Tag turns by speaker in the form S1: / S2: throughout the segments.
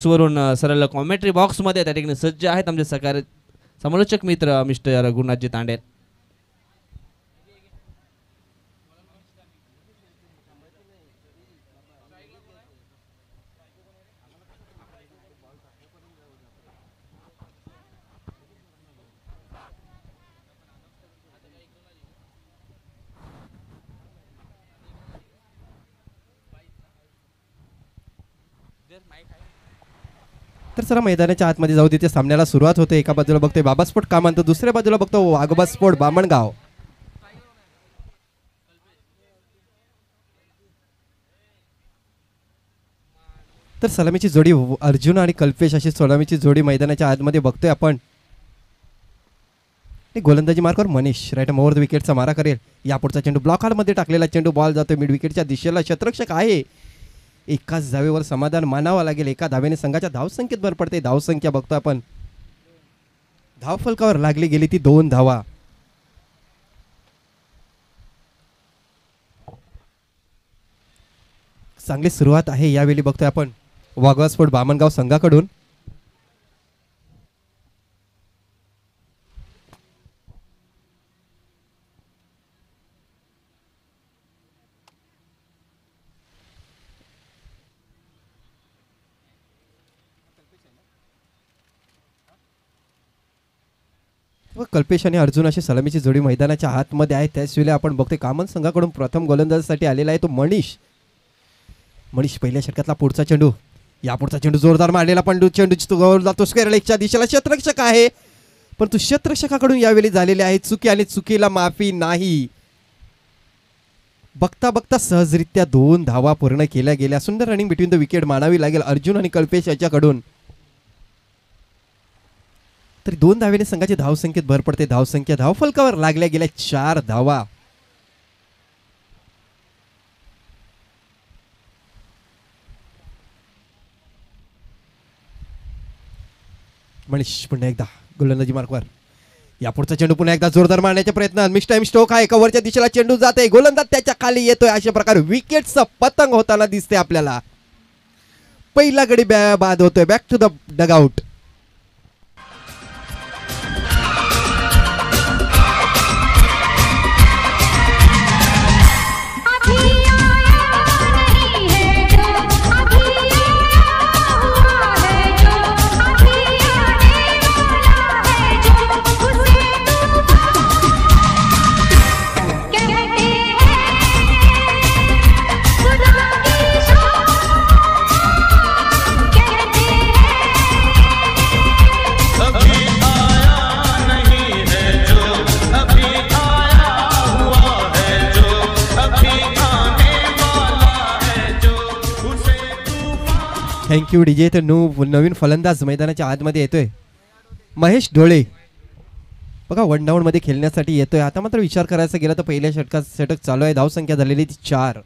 S1: वरून सरळ कॉमेंट्री बॉक्समध्ये त्या ठिकाणी सज्ज आहेत आमचे सहकारी समालोचक मित्र मिस्टर रघुनाथजी तांडे.
S2: तर चला मैदानाच्या आतमध्ये जाऊ तिथे सामन्याला सुरुवात होते. एका बाजूला बघतोय बाबा स्पोर्ट कामान तर दुसऱ्या बाजूला बघतो वाघोबा स्पोर्ट बामणगाव. तर सलामीची जोडी अर्जुन आणि कल्पेश अशी सलामीची जोडी मैदानाच्या आतमध्ये बघतोय आपण. गोलंदाजी मार्कवर मनीष राईट ओव्हर द विकेटचा मारा करेल. यापुढचा चेंडू ब्लॉक हालमध्ये टाकलेला चेंडू बॉल जातोय मिड विकेटच्या दिशेला. क्षेत्ररक्षक आहे. एकाच धावेवर समाधान मानावं लागेल. एका धावेने संघाच्या धावसंख्येत भर पडते. धावसंख्या बघतो आपण. धावफलकावर लागली गेली ती 2 धावा. चांगली सुरुवात आहे यावेळी बघतोय आपण वाघोबा स्पोर्ट बामणगाव संघाकडून. कल्पेश आणि अर्जुन अशी सलामीची जोडी मैदानाच्या आतमध्ये आहे. त्याच वेळेला आपण बघतोय कामन संघाकडून प्रथम गोलंदाजीसाठी आलेला आहे तो मनीष. पहिल्या षटकातला पुढचा चेंडू. यापुढचा चेंडू जोरदार मारलेला पण चेंडू जातो स्क्वेअर लेगच्या दिशेला. क्षेत्ररक्षक आहे परंतु क्षेत्ररक्षकाकडून यावेळी झालेले आहे चुकी आणि चुकीला माफी नाही. बघता बघता सहजरित्या 2 धावा पूर्ण केल्या गेल्या. सुंदर रनिंग बिटवीन द विकेट मानावी लागेल अर्जुन आणि कल्पेश याच्याकडून. तरी 2 धावेने संघाची धावसंख्येत भर पडते. धावसंख्या धावफलकावर लागल्या गेल्या 4 धावा. मनीष पुन्हा एकदा गोलंदाजी मार्कवर. यापुढचा चेंडू पुन्हा एकदा जोरदार मारण्याचा प्रयत्न. मिस टाइम स्ट्रोक आहे. कव्हरच्या दिशेला चेंडू जाते. गोलंदाज त्याच्या खाली येतोय. अशा प्रकारे विकेटचा पतंग होताना दिसते आपल्याला. पहिला गडी बाद होतोय. Back to the dugout. Thank you DJ. तर नवीन फलंदाज मैदानाच्या आतमध्ये येतोय महेश ढोळे. बघा 1 डाऊन मध्ये खेळण्यासाठी येतोय. आता मात्र विचार करायचा गेला तर पहिल्या षटक चालू आहे. धावसंख्या झालेली ती 4.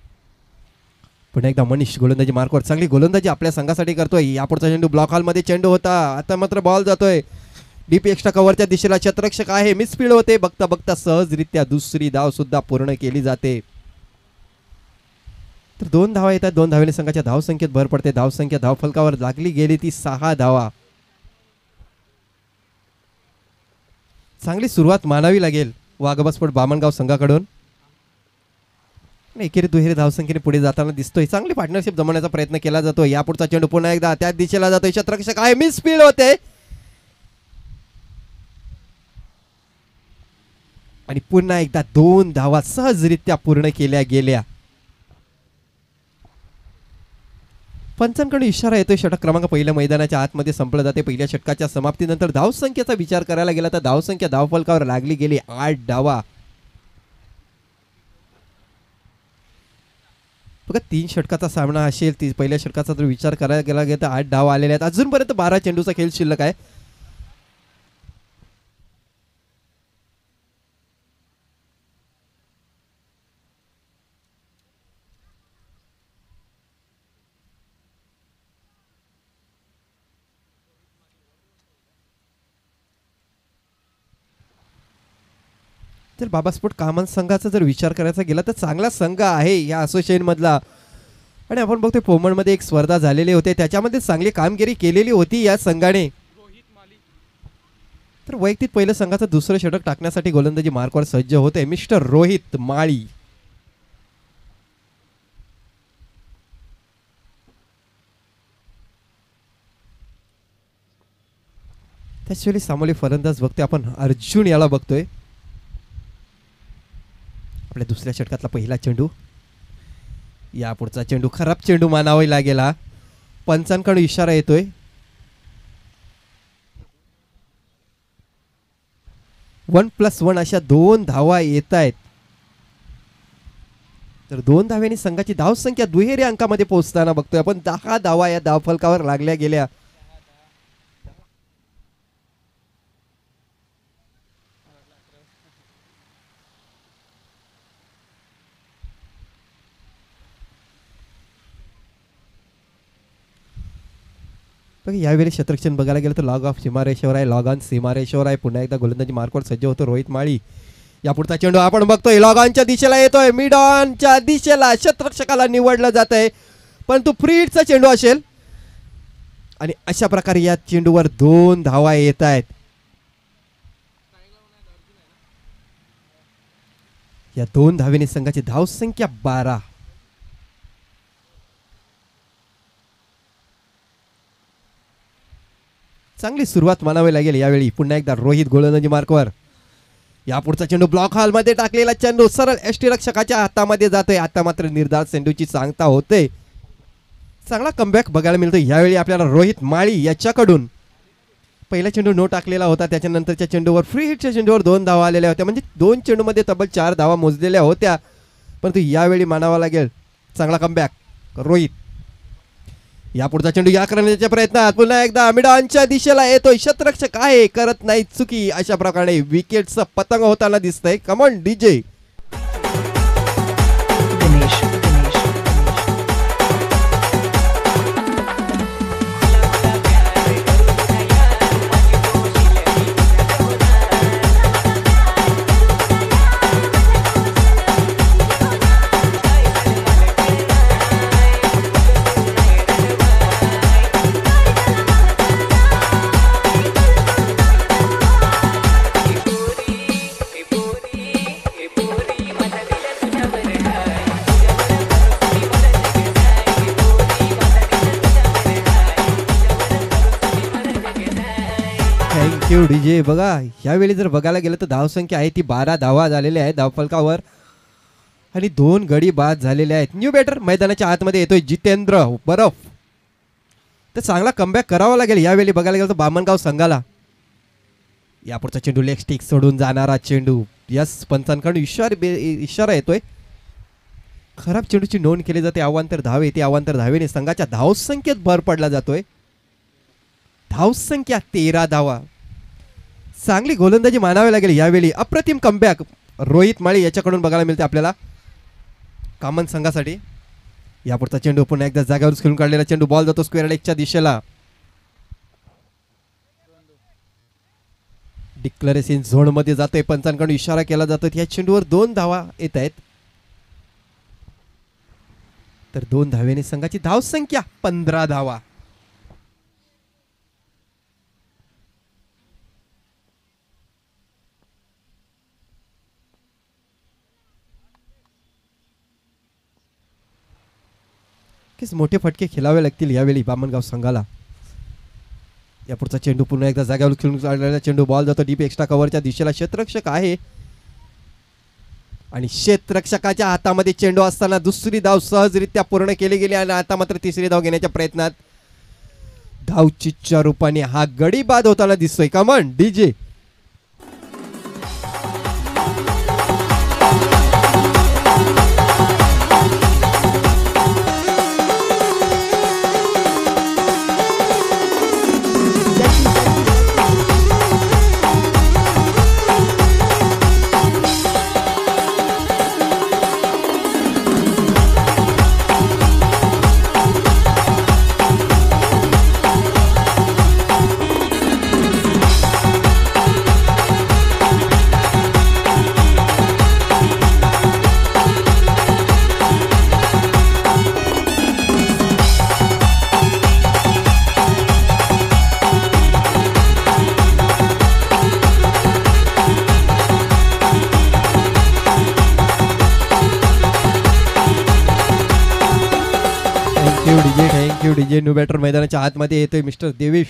S2: पुन्हा एकदा मनीष गोलंदाजी मार्कवर. चांगली गोलंदाजी आपल्या संघासाठी करतोय. यापुढचा चेंडू ब्लॉक हॉलमध्ये चेंडू होता. आता मात्र बॉल जातोय डीपी एक्स्ट्रा कव्हरच्या दिशेला. क्षेत्ररक्षक आहे. मिसफील्ड होते. बघता बघता सहजरित्या दुसरी धाव सुद्धा पूर्ण केली जाते. तर 2 धावा येतात. 2 धावेने संघाच्या धावसंख्येत भर पडते. धावसंख्या धावफलकावर लागली गेली ती 6 धावा. चांगली सुरुवात मानावी लागेल वाघोबा स्पोर्ट बामणगाव संघाकडून. एकेरी दुहेरी धावसंख्येने पुढे जाताना दिसतोय. चांगली पार्टनरशिप जमवण्याचा प्रयत्न केला जातो. यापुढचा चेंडू पुन्हा एकदा त्याच दिशेला जातोय. क्षेत्ररक्षक आहे. मिसफील्ड होते आणि पुन्हा एकदा 2 धावा सहजरित्या पूर्ण केल्या गेल्या. पंचांकडून इशारा येतोय. षटक क्रमांक पहिल्या मैदानाच्या आतमध्ये संपलं जाते. पहिल्या षटकाच्या समाप्तीनंतर धावसंख्येचा विचार करायला गेला तर धावसंख्या धावफलकावर लागली गेली 8 धावा. बघा 3 षटकाचा सामना असेल. पहिल्या षटकाचा जर विचार करायला गेला तर 8 धावा आलेल्या आहेत. अजूनपर्यंत 12 चेंडूचा खेळ शिल्लक आहे. तर बाबा स्पोर्ट कामन संघाचा जर विचार करायचा गेला तर चांगला संघ आहे या असोसिएशन मधला. आणि आपण बघतोय पोमणमध्ये एक स्पर्धा झालेली होते, त्याच्यामध्ये चांगली कामगिरी केलेली होती या संघाने. तर वैयक्तिक पहिलं संघाचं दुसरं षटक टाकण्यासाठी गोलंदाजी मार्कवर सज्ज होते मिस्टर रोहित माळी. त्याचवेळी सामोली फलंदाज बघतोय आपण अर्जुन याला बघतोय. आपल्या दुसऱ्या षटकातला पहिला चेंडू, या पुढचा चेंडू खराब चेंडू मानावा लागेल. पंचांकडून इशारा येतोय. वन प्लस वन अशा 2 धावा येत आहेत. तर 2 धाव्यांनी संघाची धावसंख्या दुहेरी अंकामध्ये पोहोचताना बघतोय आपण. 10 धावा या धावफलकावर लागल्या गेल्या. बघा यावेळी शतरक्षण बघायला गेलं तर लॉग ऑफ सीमारेषेवर आहे, लॉग ऑन सीमारेषेवर आहे. पुन्हा एकदा गोलंदाजी मार्कवर सज्ज होतो रोहित माळी. या पुढचा चेंडू आपण बघतोय लॉग ऑनच्या दिशेला येतोय, मिड ऑनच्या दिशेला शतरक्षकाला निवडलं जात आहे, परंतु फ्री हिटचा चेंडू असेल. आणि अशा प्रकारे या चेंडूवर 2 धावा येत आहेत. या 2 धावेने संघाची धावसंख्या 12. चांगली सुरुवात मानावी लागेल यावेळी. पुन्हा एकदा रोहित गोलंदाजी मार्कवर. या पुढचा चेंडू ब्लॉक हॉलमध्ये टाकलेला चेंडू सरळ यष्टीरक्षकाच्या हातामध्ये जातोय. आता मात्र निर्धार चेंडूची सांगता होते. चांगला कमबॅक बघायला मिळतो यावेळी आपल्याला रोहित माळी याच्याकडून. पहिला चेंडू नो टाकलेला होता, त्याच्यानंतरच्या चेंडूवर फ्री हिटच्या चेंडूवर 2 धावा आलेल्या होत्या, म्हणजे 2 चेंडूमध्ये तब्बल 4 धावा मोजलेल्या होत्या. परंतु यावेळी मानावा लागेल चांगला कमबॅक रोहित. या पुढचा चेंडू या करण्याच्या प्रयत्नात पुन्हा एकदा मिडॉनच्या दिशेला येतोय. शतरक्षक आहे, करत नाही चुकी. अशा प्रकारे विकेटचं पतंग होताना दिसतंय. Come on DJ. Thank you DJ. बघा यावेळी जर बघायला गेलं तर धावसंख्या आहे ती 12 धावा झालेल्या आहेत धावफलकावर आणि 2 गडी बाद झालेले आहेत. न्यू बॅटर मैदानाच्या आतमध्ये येतोय जितेंद्र बरफ. तर चांगला कमबॅक करावा लागेल यावेळी बघायला गेलं तर बामणगाव संघाला. या पुढचा चेंडू लेग स्टिक सोडून जाणारा चेंडू. यस पंचांकडून इशारा येतोय. खराब चेंडूची नोंद केली जाते. अवांतर धाव येते. अवांतर धावेने संघाच्या धावसंख्येत भर पडला जातोय. धावसंख्या 13 धावा. चांगली गोलंदाजी मानावी लागेल यावेळी. अप्रतिम कमबॅक रोहित माळी याच्याकडून बघायला मिळते आपल्याला कामन संघासाठी. या पुढचा चेंडू पुन्हा एकदा जागेवर खेळून काढलेला चेंडू. बॉल जातो स्क्वेअर लेगच्या दिशेला. डिक्लेरेशन झोन मध्ये जातोय. पंचांकडून इशारा केला जातो. या चेंडूवर 2 धावा येत आहेत. तर 2 धावेने संघाची धावसंख्या 15 धावा. मोठे फटके खेळावे लागतील यावेळी बामणगाव संघाला. या पुढचा चेंडू पुन्हा एकदा जागेवर खेळून काढलेला चेंडू. बॉल जातो डीप एक्स्ट्रा कव्हरच्या दिशेला. क्षेत्ररक्षक आहे आणि क्षेत्ररक्षकाच्या हातामध्ये चेंडू असताना दुसरी धाव सहजरित्या पूर्ण केली गेली आणि आता मात्र तिसरी धाव घेण्याच्या प्रयत्नात धावचीच्या रूपाने हा गडी बाद होताना दिसतोय. Come on DJ. Thank you DJ. New batter मैदानाच्या आतमध्ये येतोय मिस्टर देवेश.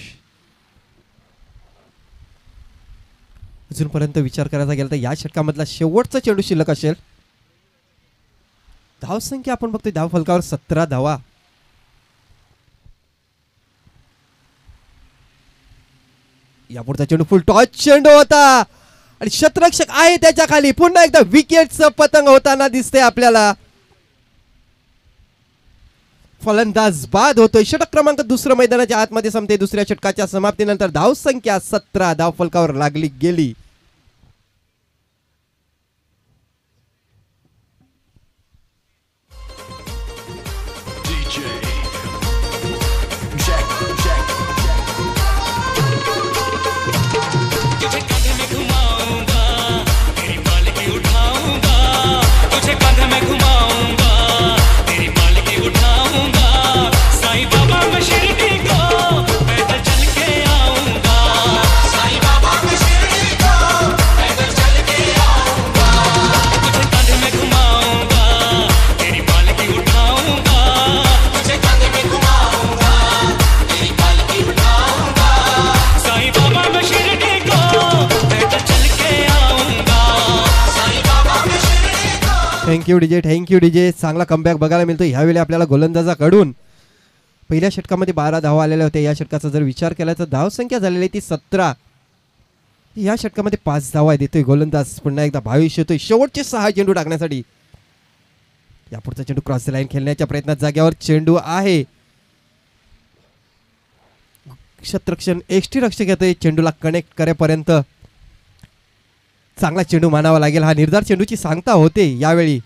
S2: अजूनपर्यंत विचार करायचा गेला तर या षटकामधला शेवटचा चेंडू शिल्लक असेल. धावसंख्या आपण बघतोय धाव फलकावर 17 धावा. यापुढचा चेंडू फुल टॉच चेंडू होता आणि क्षेत्ररक्षक आहे त्याच्या खाली. पुन्हा एकदा विकेटचं पतंग होताना दिसते आपल्याला. फलंदाज बाद होतोय. षटक क्रमांक दुसरं मैदानाच्या आतमध्ये संपते. दुसऱ्या षटकाच्या समाप्तीनंतर धावसंख्या 17 धाव फलकावर लागली गेली. Thank you DJ. Thank you DJ. चांगला कमबॅक बघायला मिळतो ह्यावेळी आपल्याला गोलंदाजाकडून. पहिल्या षटकामध्ये 12 धावा आलेल्या होत्या. या षटकाचा जर विचार केला तर धावसंख्या झालेली ती 17. या षटकामध्ये 5 धावा देतोय गोलंदाज. पुन्हा एकदा भावेश येतोय शेवटचे 6 चेंडू टाकण्यासाठी. यापुढचा चेंडू क्रॉस लाईन खेळण्याच्या प्रयत्नात जाग्यावर चेंडू आहे. क्षेत्ररक्षण एक्स्ट्री रक्षक येतोय चेंडूला कनेक्ट करेपर्यंत. चांगला चेंडू मानावा लागेल. हा निर्धार चेंडूची सांगता होते यावेळी.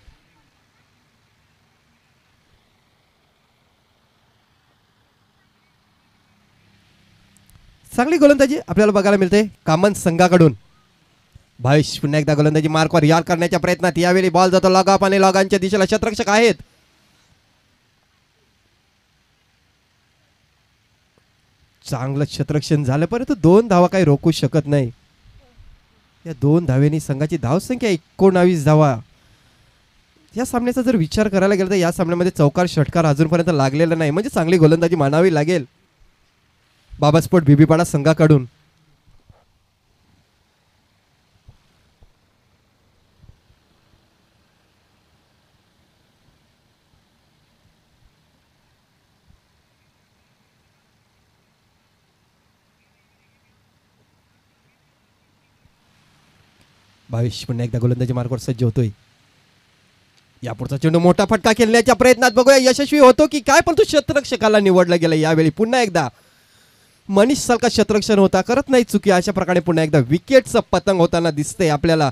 S2: चांगली गोलंदाजी आपल्याला बघायला मिळते कामन संघाकडून. भावेश पुन्हा एकदा गोलंदाजी मार्कवर यार करण्याच्या प्रयत्नात. यावेळी बॉल जातो लॉग ऑफ आणि लॉग ऑनच्या दिशेला क्षेत्ररक्षक आहेत. चांगलं क्षेत्ररक्षण झालं परंतु 2 धावा काही रोखू शकत नाही. या 2 धावेनी संघाची धावसंख्या 19 धावा. या सामन्याचा जर विचार करायला गेला तर या सामन्यामध्ये चौकार षटकार अजूनपर्यंत लागलेला नाही. म्हणजे चांगली गोलंदाजी मानावी लागेल बाबा स्पोर्ट बीबीपाडा संघाकडून. भावेश पुन्हा एकदा गोलंदाजी मार्कवर सज्ज होतोय. यापुढचा चेंडू मोठा फटका खेळण्याच्या प्रयत्नात बघूया यशस्वी होतो की काय. पण तो क्षेत्ररक्षकाला निवडला गेला. यावेळी पुन्हा एकदा मनीष सारखा क्षेत्ररक्षण होता करत नाही चुकी. अशा प्रकारे पुन्हा एकदा विकेटचं पतंग होताना दिसतंय आपल्याला.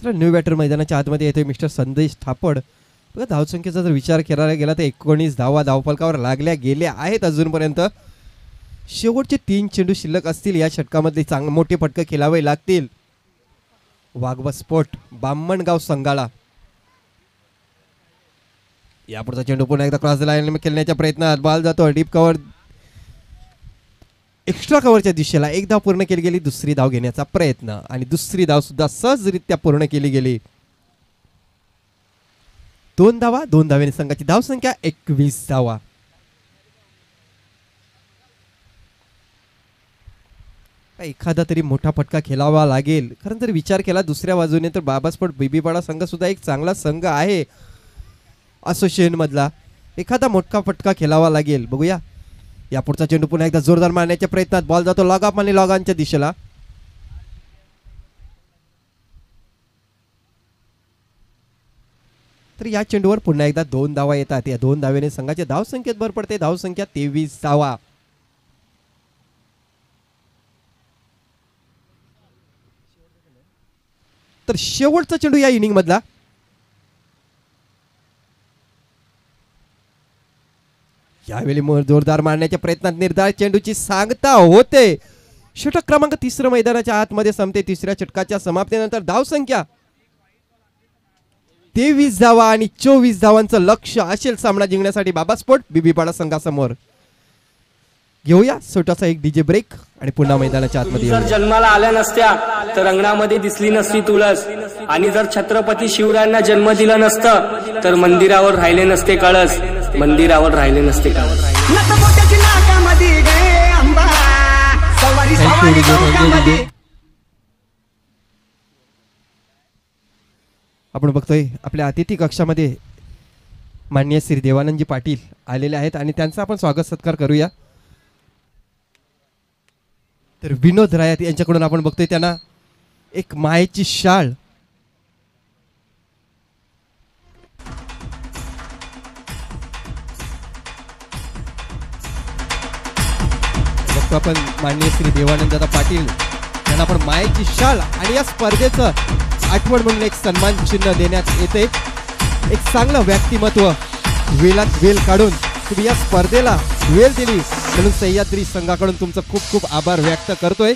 S2: न्यू बॅटर मैदानाच्या आतमध्ये येतोय मिस्टर संदेश थापड. बघा धावसंख्येचा जर विचार करायला गेला तर 19 धावा धावफलकावर लागल्या गेल्या आहेत अजूनपर्यंत. शेवटचे 3 चेंडू शिल्लक असतील. या षटकामधले चांगले मोठे फटके खेळावे लागतील वाघबा स्पोर्ट बामणगाव संघाला. यापुढचा चेंडू पुन्हा एकदा क्रॉस लाईन खेळण्याच्या प्रयत्नात. बॉल जातो डीप कव्हर एक्स्ट्रा कव्हरच्या दिशेला. एक धाव पूर्ण केली गेली. दुसरी धाव घेण्याचा प्रयत्न आणि दुसरी धाव सुद्धा सहजरित्या पूर्ण केली गेली. 2 धावा 2 धावेने संघाची धावसंख्या 21 धावा. एखादा तरी मोठा फटका खेळावा लागेल. कारण जर विचार केला दुसऱ्या बाजूने तर बाबा स्पोर्ट बीबीपाडा संघ सुद्धा एक चांगला संघ आहे असोसिएशन मधला. एखादा मोठा फटका खेळावा लागेल. बघूया यापुढचा चेंडू पुन्हा एकदा जोरदार मारण्याच्या प्रयत्नात. बॉल जातो लॉग ऑफ आणि लॉग ऑनच्या दिशेला. तर या चेंडूवर पुन्हा एकदा 2 धावा येतात. या 2 धावेने संघाच्या धावसंख्येत भर पडते. धावसंख्या 23 धावा. तर शेवटचा चेंडू या इनिंग मधला. यावेळी जोरदार मारण्याच्या प्रयत्नात निर्धार चेंडूची सांगता होते. षटक क्रमांक 3 मैदानाच्या आतमध्ये संपते. तिसऱ्या षटकाच्या समाप्तीनंतर धावसंख्या 23 धावा आणि 24 धावांचं लक्ष असेल सामना जिंकण्यासाठी बाबा स्पोर्ट बीबीपाडा संघासमोर. घेऊया छोटासा एक डीजे ब्रेक आणि पुन्हा मैदानाच्या आतमध्ये
S3: जर जन्माला आल्या नसत्या तर अंगणामध्ये दिसली नसती तुळस, आणि जर छत्रपती शिवरायांना जन्म दिला नसतं तर मंदिरावर राहिले नसते कळस, मंदिरावर राहिले नसते कळस.
S2: आपण बघतोय आपल्या अतिथी कक्षामध्ये माननीय श्री देवानंदजी पाटील आलेले आहेत आणि त्यांचा आपण स्वागत सत्कार करूया. तर विनोद रायत यांच्याकडून आपण बघतोय त्यांना एक मायेची शाळ बघतो आपण. माननीय श्री देवानंद दादा पाटील यांना आपण मायेची शाळ आणि या स्पर्धेचं आठवण म्हणून एक सन्मान चिन्ह देण्यात येते. एक चांगलं व्यक्तिमत्व वेलात वेल काढून तुम्ही या स्पर्धेला वेळ दिली म्हणून सह्याद्री संघाकडून तुमचं खूप खूप आभार व्यक्त करतोय.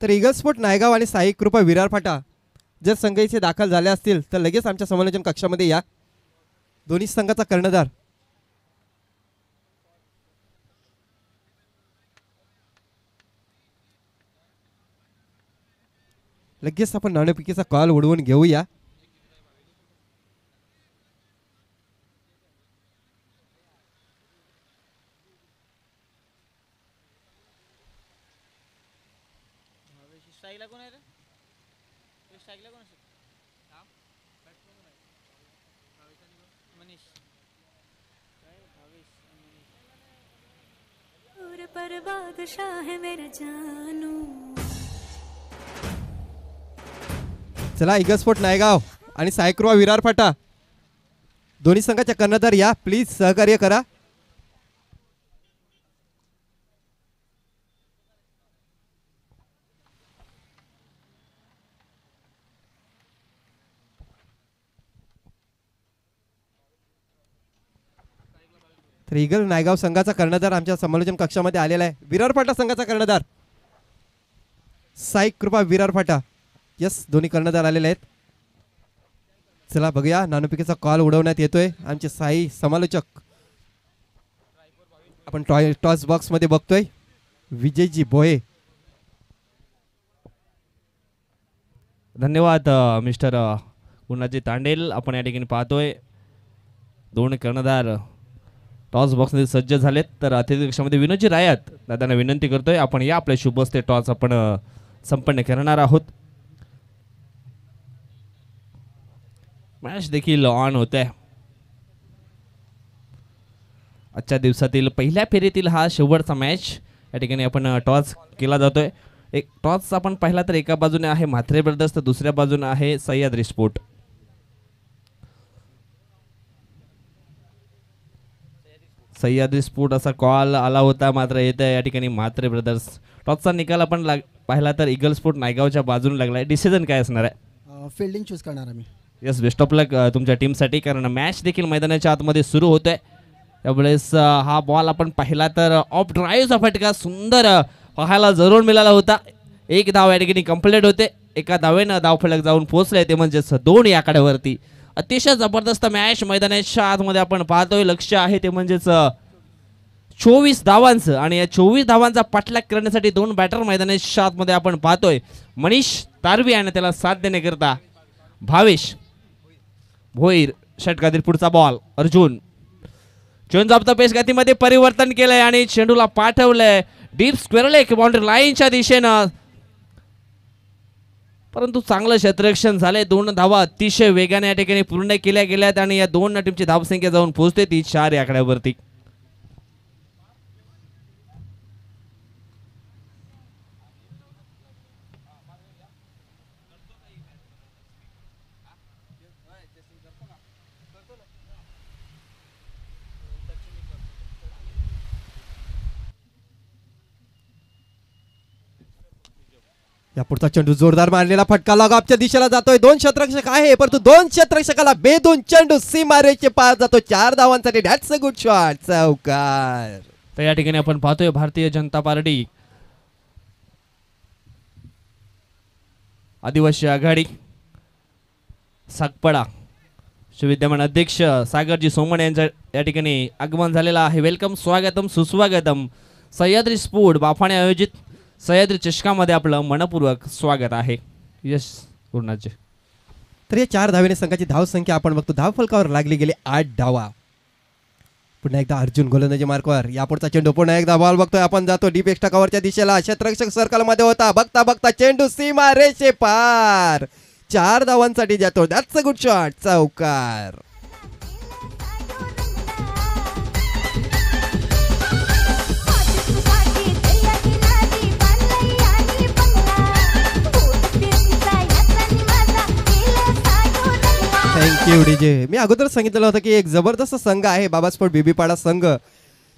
S2: तर ईगल स्पोर्ट नायगाव आणि साई कृपा विरार फाटा जर संघ इथे दाखल झाले असतील तर लगेच आमच्या समालोचन कक्षामध्ये या. दोन्ही संघाचा कर्णधार लगेच आपण नाणेफेकीचा कॉल उडवून घेऊया.
S4: पर बादशाह है मेरा जानू.
S2: चला ईगल स्पोर्ट नायगाव आणि साई कृपा विरार फाटा दोन्ही संघाच्या कर्णधार या, प्लीज सहकार्य करा. तर ईगल नायगाव संघाचा कर्णधार आमच्या समालोचन कक्षामध्ये आलेला आहे. विरार फाटा संघाचा कर्णधार साई कृपा विरार फाटा. यस, दोन्ही कर्णधार आलेले आहेत. चला बघूया, नाणेफेकीचा कॉल उडवण्यात येतोय. आमचे साई समालोचक आपण टॉस बॉक्स मध्ये बघतोय विजयजी भोये.
S1: धन्यवाद मिस्टर गुणाजी तांडेल. आपण या ठिकाणी पाहतोय दोन कर्णधार टॉस बॉक्समध्ये सज्ज झालेत. तर अतिथी कक्षामध्ये विनोदजी रायत दादांना विनंती करतोय आपण या, आपल्या शुभ हस्ते टॉस आपण संपन्न करणार आहोत. मॅच देखील ऑन होत आहे. आजच्या दिवसातील पहिल्या फेरीतील हा शेवटचा मॅच या ठिकाणी आपण टॉस केला जातोय. एक टॉस आपण पाहिला तर एका बाजूने आहे म्हात्रे ब्रदर्स तर दुसऱ्या बाजूने आहे सह्याद्री स्पोर्ट. सह्याद्री स्पोर्ट असा कॉल आला होता, मात्र येतं या ठिकाणी म्हात्रे ब्रदर्स. टॉसचा निकाल आपण पाहिला तर ईगल स्पोर्ट नायगावच्या बाजूने लागलाय. डिसिजन काय असणार आहे?
S5: फिल्डिंग चूज करणार आम्ही.
S1: यस, बेस्ट ऑफ लक तुमच्या टीमसाठी, कारण मॅच देखील मैदानाच्या आतमध्ये सुरू होतोय. त्यावेळेस हा बॉल आपण पाहिला तर ऑफ ड्राईव्हचा फटका सुंदर पाहायला जरूर मिळाला होता. एक धाव या ठिकाणी कंप्लीट होते. एका धावेनं धावफलक जाऊन पोहोचले, ते म्हणजेच 2 या आकड्यावरती. अतिशय जबरदस्त मॅच मैदानाच्या आतमध्ये आपण पाहतोय. लक्ष आहे ते म्हणजेच 24 धावांचं, आणि या 24 धावांचा पाठलाग करण्यासाठी 2 बॅटर मैदानाच्या आतमध्ये आपण पाहतोय. मनीष तारवी आणि त्याला साथ देण्याकरता भावेश भोईर. षटकातील पुढचा ball Arjun. Change of the pace गतीमध्ये परिवर्तन केलंय आणि चेंडूला पाठवलंय डीप स्क्वेअर लेग बाउंड्री लाईनच्या दिशेनं. परंतु चांगलं क्षेत्ररक्षण झाले. 2 धावा अतिशय वेगाने या ठिकाणी पूर्ण केल्या गेल्यात आणि या 2 टीमची धावसंख्या जाऊन पोहोचते ती 4 या आकड्यावरती.
S2: या पुढचा चेंडू जोरदार मारलेला फटका लगापच्या दिशेला जातोय. 2 क्षेत्ररक्षक आहे परंतु 2 क्षेत्ररक्षकाला बेधून चेंडू सीमारेषे पार जातो. 4 धावांसाठी दॅट्स अ गुड शॉट. चौकार.
S1: तर या ठिकाणी आपण पाहतोय भारतीय जनता पार्टी आदिवासी आघाडी सागपडा विद्यमान अध्यक्ष सागरजी सोमण यांच्या या ठिकाणी आगमन झालेलं आहे. वेलकम, स्वागतम, सुस्वागतम. सह्याद्री स्पोर्ट बाफाणे आयोजित सह्याद्री चषकामध्ये आपलं मनपूर्वक स्वागत आहे. यश गुरुनाथजी.
S2: तर या 4 धावेने संघाची धावसंख्या आपण बघतो. धावफलकावर लागली गेली 8 धावा. पुन्हा एकदा अर्जुन गोलंदाजी मार्कवर. या पुढचा चेंडू पुन्हा एकदा बॉल बघतोय आपण. जातो डीप एक्स्ट्रा कव्हरच्या दिशेला. क्षेत्ररक्षक सर्कल मध्ये होता. बघता बघता चेंडू सीमा रेषे पार. 4 धावांसाठी जातो. That's a good shot. चौकार. Thank you DJ. मी अगोदर सांगितलं होतं की एक जबरदस्त संघ आहे बाबा स्पोर्ट बीबीपाडा संघ.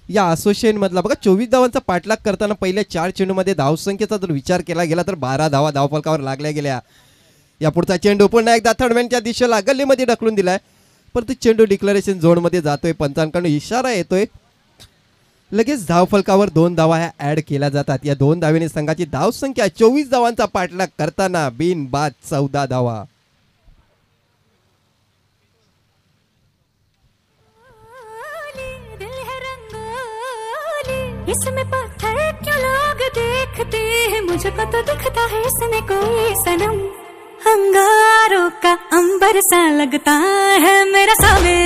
S2: या असोसिएशन मधला बघा 24 धावांचा पाठलाग करताना पहिल्या 4 चेंडूमध्ये धावसंख्येचा जर विचार केला गेला तर 12 धावा धावफलकावर लागल्या गेल्या. या पुढचा चेंडू पुन्हा एकदा थर्डमॅनच्या दिशेला गल्लीमध्ये ढकलून दिलाय. परंतु चेंडू डिक्लेरेशन झोन मध्ये जातोय. पंचांकडून इशारा येतोय. लगेच धावफलकावर 2 धावा ह्या ऍड केल्या जातात. या 2 धावेने संघाची धावसंख्या 24 धावांचा पाठलाग करताना बिनबाद 14 धावा.
S4: इसमें पत्थर क्यों लोग देखते हैं, मुझको तो दिखता है इसमें कोई सनम. अंगारों का अंबर सा लगता है मेरा सामे.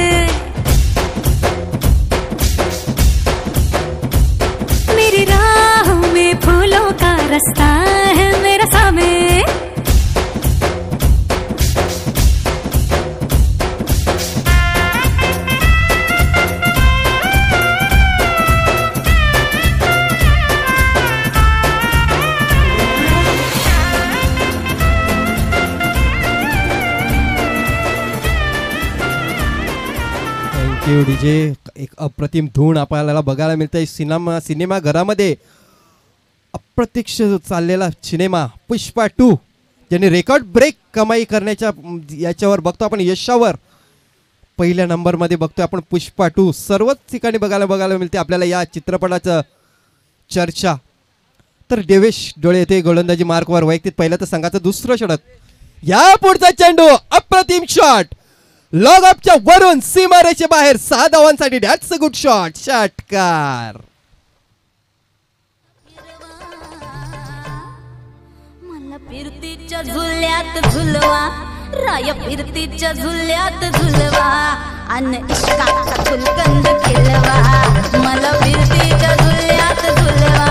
S4: मेरी राह में फूलों का रास्ता है मेरा सामे.
S2: डीजे. एक अप्रतिम धून आपल्याला बघायला मिळतंय सिनेमा घरामध्ये. अप्रत्यक्ष चाललेला सिनेमा पुष्पा 2 ज्याने रेकॉर्ड ब्रेक कमाई करण्याच्या याच्यावर बघतो आपण. यशावर पहिल्या नंबरमध्ये बघतोय आपण पुष्पा 2. सर्वच ठिकाणी बघायला मिळते आपल्याला या चित्रपटाचं चर्चा. तर देवेश डोळे येथे गोलंदाजी मार्कवर. वैयक्तिक पहिलं तर संघाचं 2रं षटक. या पुढचा चेंडू अप्रतिम शॉट. लॉग अपच्या वरून सीमारेषे बाहेर 6 धावांसाठी दॅट्स अ गुड शॉट. षटकार.
S5: मला फिरतीच्या झुल्यात झुलवा, राय फिरतीच्या झुल्यात झुलवा, अन इश्काचा फुलकंद खेळवा. मला फिरतीच्या झुल्यात झुलवा,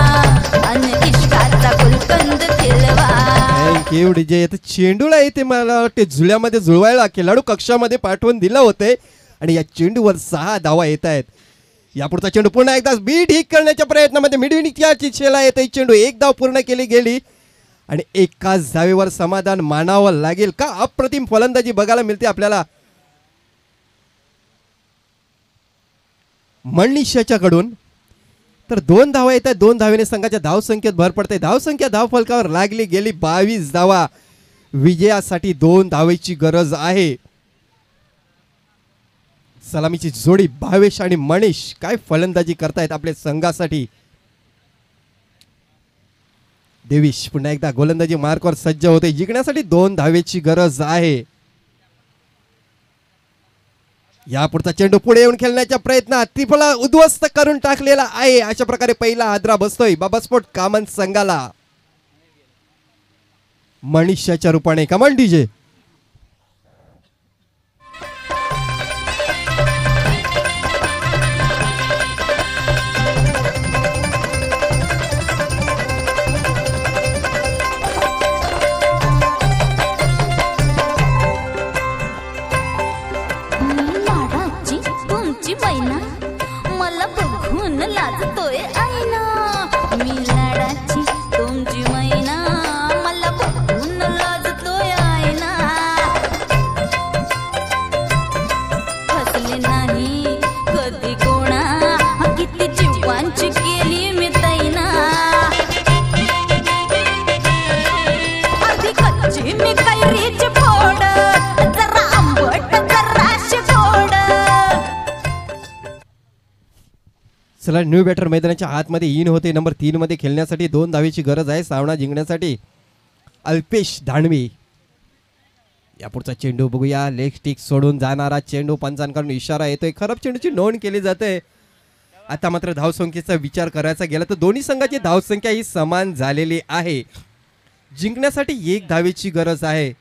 S5: अन इश्काचा फुलकंद खेळवा.
S2: Thank you DJ. चेंडूला येते मला वाटते झुल्यामध्ये जुळवायला खेळाडू कक्षामध्ये पाठवून दिलं होते आणि या चेंडूवर 6 धावा येत आहेत. या पुढचा चेंडू पुन्हा एकदा बीट हिट करण्याच्या प्रयत्नामध्ये मिडविनिकच्या चिठ्ठीला येते. चेंडू 1 धाव पूर्ण केली गेली आणि एकाच धावेवर समाधान मानावं लागेल का. अप्रतिम फलंदाजी बघायला मिळते आपल्याला मनीषाच्याकडून. तर 2 धावा येत आहेत. 2 धावेने संघाच्या धावसंख्येत भर पडते. धावसंख्या धावफलकावर लागली गेली 22 धावा. विजयासाठी 2 धावेची गरज आहे. सलामीची जोडी भावेश आणि मनीष काय फलंदाजी करतायत आपल्या संघासाठी. देवीश पुन्हा एकदा गोलंदाजी मार्कवर सज्ज होते. जिंकण्यासाठी 2 धावेची गरज आहे. या पुढचा चेंडू पुढे येऊन खेळण्याच्या प्रयत्नात त्रिफला उद्ध्वस्त करून टाकलेला आहे. अशा प्रकारे पहिला हादरा बसतोय बाबा स्पोर्ट कामन संघाला. मनीषाच्या रूपाने. कमान डीजे.
S5: केळीची फोड जरा आंबट जराशी गोड.
S2: चला न्यू बॅटर मैदानाच्या आतमध्ये इन होते. नंबर 3 मध्ये खेळण्यासाठी 2 धावेची गरज आहे सामना जिंकण्यासाठी. अल्पेश धाणवे यापुढचा चेंडू बघूया. लेग स्टिक सोडून जाणारा चेंडू, पंचांकडून इशारा येतोय. खराब चेंडूची नोंद केली जाते. आता मात्र धावसंख्येचा विचार करायचा गेला तर दोन्ही संघाची धावसंख्या ही समान झालेली आहे. जिंकण्यासाठी 1 धावेची गरज आहे.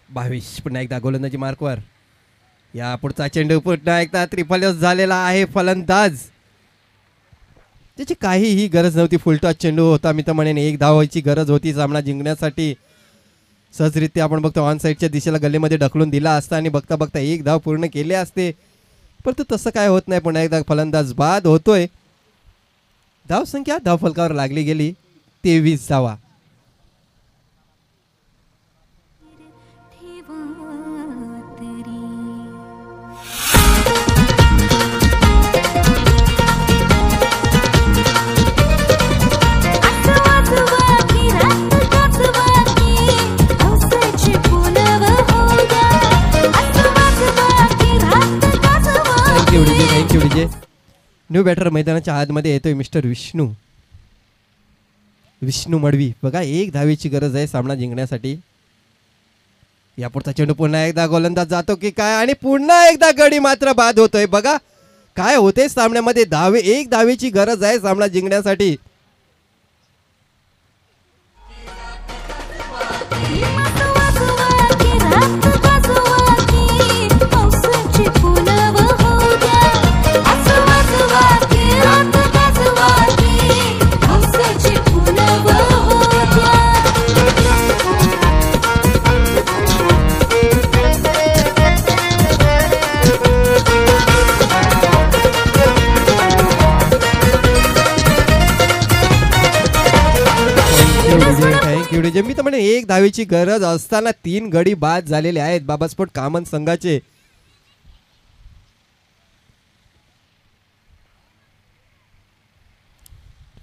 S2: भावेश पुन्हा एकदा गोलंदाजी मार्कवर. या पुढचा चेंडू पुन्हा एकदा त्रिफलच झालेला आहे. फलंदाज त्याची काहीही गरज नव्हती. फुलटॉस चेंडू होता. मी तर म्हणेन 1 धावाची गरज होती सामना जिंकण्यासाठी. सहजरित्या आपण बघतो ऑन साईडच्या दिशेला गल्लीमध्ये ढकलून दिला असता आणि बघता बघता 1 धाव पूर्ण केले असते, परंतु तसं काय होत नाही. पुन्हा एकदा फलंदाज बाद होतोय. धावसंख्या धावफलकावर लागली गेली 23 धावा. Thank you DJ. न्यू बॅटर मैदानाच्या आतमध्ये येतोय मिस्टर विष्णू मडवी. बघा 1 धावेची गरज आहे सामना जिंकण्यासाठी. यापुढचा चेंडू पुन्हा एकदा गोलंदाज जातो की काय आणि पुन्हा एकदा गडी मात्र बाद होतोय. बघा काय होते सामन्यामध्ये. 1 धावेची गरज आहे सामना जिंकण्यासाठी. मी तर म्हणे 1 धावेची गरज असताना 3 गडी बाद झालेले आहेत बाबास्पोर्ट कामन संघाचे.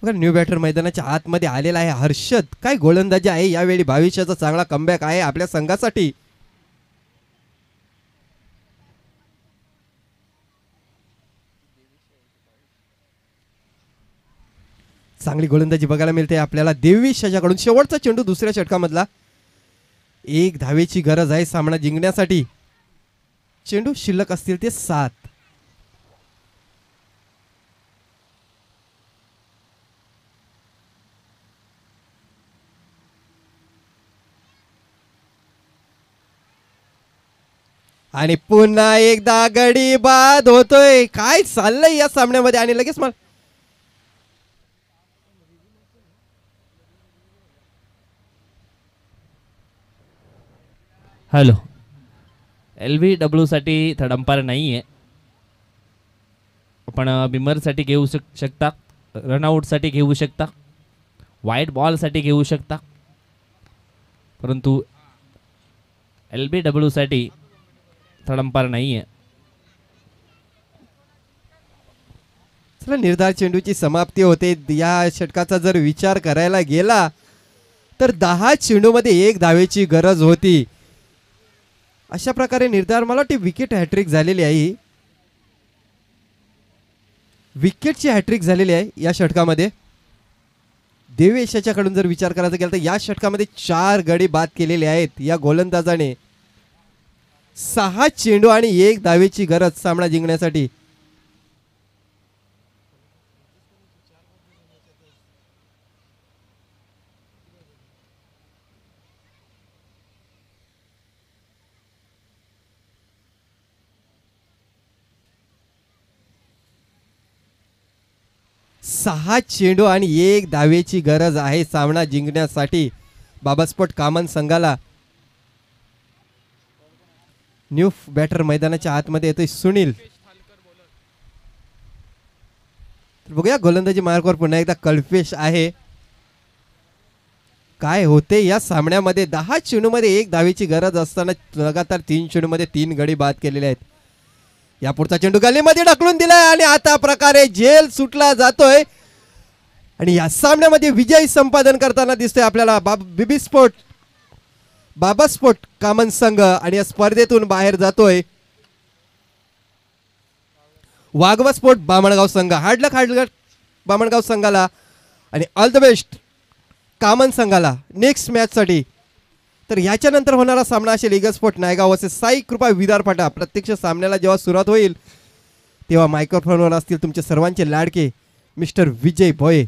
S2: बघा न्यू बॅटर मैदानाच्या आतमध्ये आलेला आहे हर्षद. काय गोलंदाजी आहे यावेळी. भविष्याचा चांगला कमबॅक आहे आपल्या संघासाठी. चांगली गोलंदाजी बघायला मिळते आपल्याला देवीश याच्याकडून. शेवटचा चेंडू दुसऱ्या षटकामधला. 1 धावेची गरज आहे सामना जिंकण्यासाठी. चेंडू शिल्लक असतील ते 7. आणि पुन्हा एकदा गडी बाद होतोय. काय चाललंय या सामन्यामध्ये. आणि लगेच मला
S1: हॅलो. LBW साठी थर्ड अंपायर नाही आहे. आपण बिमरसाठी घेऊ शकता, रनआउटसाठी घेऊ शकता, वाईट बॉलसाठी घेऊ शकता, परंतु LBW साठी थर्ड अंपायर नाही आहे.
S2: चला निर्धार चेंडूची समाप्ती होते. या षटकाचा जर विचार करायला गेला तर 10 चेंडूमध्ये 1 धावेची गरज होती. अशा प्रकारे निर्धार मला वाटते विकेट हॅट्रिक झालेली आहे. विकेटची हॅट्रिक झालेली आहे या षटकामध्ये. देवेश याच्याकडून जर विचार करायचा गेला तर या षटकामध्ये 4 गडी बाद केलेले आहेत या गोलंदाजाने. 6 चेंडू आणि 1 धावेची गरज सामना जिंकण्यासाठी. सहा चेंडू आणि 1 धावेची गरज आहे सामना जिंकण्यासाठी बाबास्पोर्ट कामन संघाला. न्यू बॅटर मैदानाच्या आतमध्ये येतोय सुनील. बघूया गोलंदाजी मार्कवर पुन्हा एकदा कल्पेश आहे. काय होते या सामन्यामध्ये. 10 चेंडूमध्ये 1 धावेची गरज असताना लगातार 3 चेंडूमध्ये 3 गडी बाद केलेले आहेत. या पुढचा चेंडू गल्लीमध्ये ढकलून दिलाय आणि आता प्रकारे झेल सुटला जातोय आणि या सामन्यामध्ये विजय संपादन करताना दिसतोय आपल्याला बाबा स्पोर्ट कामन संघ आणि या स्पर्धेतून बाहेर जातोय वाघवा स्पोर्ट बामणगाव संघ. हार्डलक बामणगाव संघाला आणि ऑल द बेस्ट कामन संघाला नेक्स्ट मॅच साठी. तर याच्यानंतर होणारा सामना असेल eagle sport Naigaon versus Sai कृपा विदारपाटा. प्रत्यक्ष सामन्याला जेव्हा सुरुवात होईल तेव्हा मायक्रोफोनवर असतील तुमचे सर्वांचे लाडके मिस्टर विजय भोये.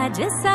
S4: राजसा